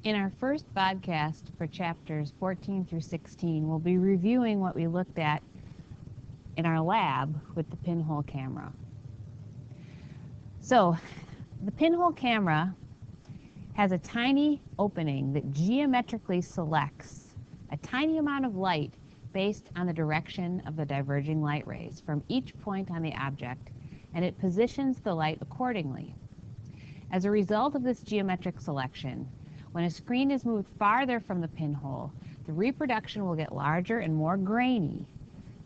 In our first Vodcast for chapters 14 through 16, we'll be reviewing what we looked at in our lab with the pinhole camera. So, the pinhole camera has a tiny opening that geometrically selects a tiny amount of light based on the direction of the diverging light rays from each point on the object, and it positions the light accordingly. As a result of this geometric selection, when a screen is moved farther from the pinhole, the reproduction will get larger and more grainy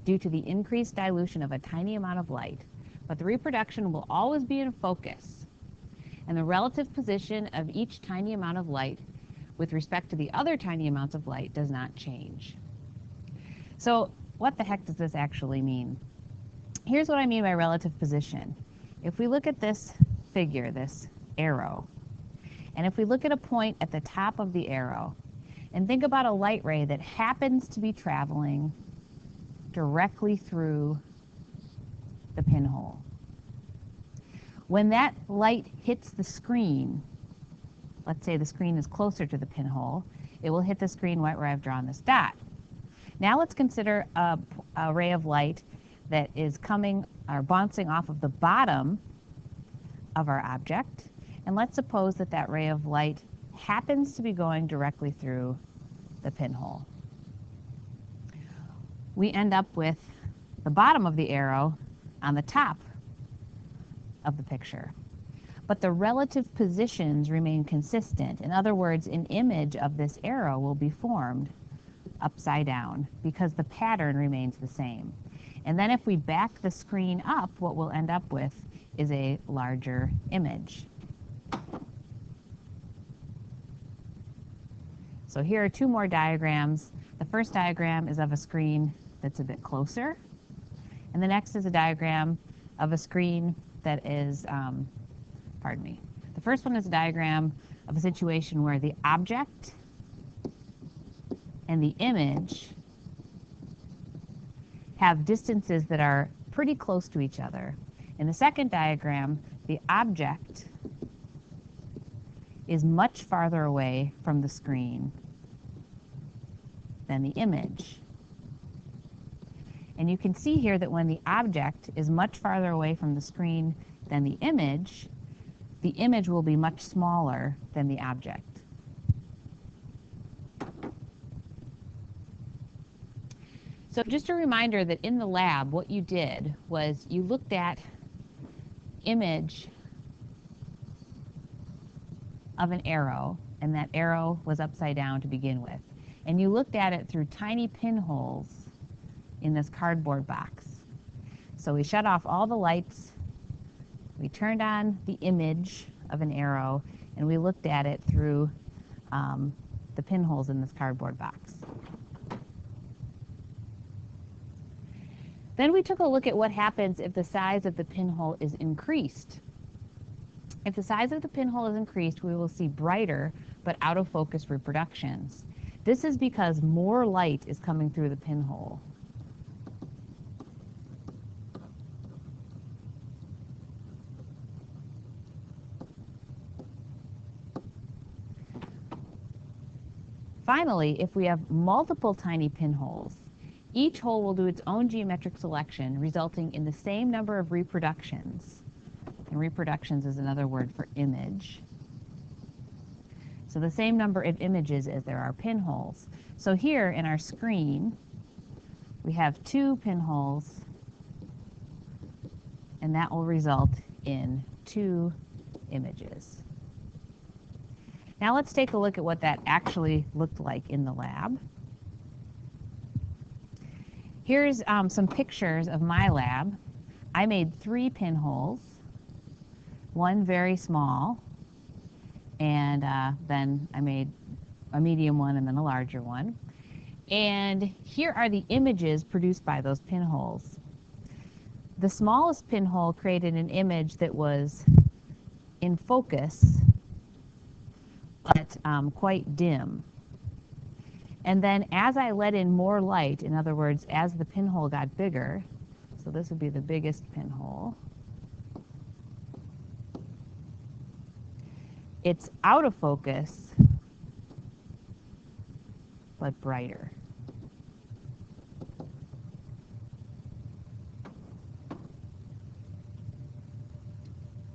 due to the increased dilution of a tiny amount of light, but the reproduction will always be in focus, and the relative position of each tiny amount of light with respect to the other tiny amounts of light does not change. So what the heck does this actually mean? Here's what I mean by relative position. If we look at this figure, this arrow, and if we look at a point at the top of the arrow and think about a light ray that happens to be traveling directly through the pinhole. When that light hits the screen, let's say the screen is closer to the pinhole, it will hit the screen right where I've drawn this dot. Now let's consider a ray of light that is coming or bouncing off of the bottom of our object. And let's suppose that that ray of light happens to be going directly through the pinhole. We end up with the bottom of the arrow on the top of the picture. But the relative positions remain consistent. In other words, an image of this arrow will be formed upside down because the pattern remains the same. And then if we back the screen up, what we'll end up with is a larger image. So here are two more diagrams. The first diagram is of a screen that's a bit closer, and the next is a diagram of a screen that is, the first one is a diagram of a situation where the object and the image have distances that are pretty close to each other. In the second diagram, the object is much farther away from the screen than the image. And you can see here that when the object is much farther away from the screen than the image will be much smaller than the object. So just a reminder that in the lab, what you did was you looked at image of an arrow, and that arrow was upside down to begin with. And you looked at it through tiny pinholes in this cardboard box. So we shut off all the lights, we turned on the image of an arrow, and we looked at it through the pinholes in this cardboard box. Then we took a look at what happens if the size of the pinhole is increased. If the size of the pinhole is increased, we will see brighter but out of focus reproductions. This is because more light is coming through the pinhole. Finally, if we have multiple tiny pinholes, each hole will do its own geometric selection, resulting in the same number of reproductions. And reproductions is another word for image. So the same number of images as there are pinholes. So here in our screen, we have 2 pinholes, and that will result in 2 images. Now let's take a look at what that actually looked like in the lab. Here's some pictures of my lab. I made 3 pinholes, one very small, and then I made a medium one and then a larger one. And here are the images produced by those pinholes. The smallest pinhole created an image that was in focus, but quite dim. And then as I let in more light, in other words, as the pinhole got bigger, so this would be the biggest pinhole, it's out of focus but brighter.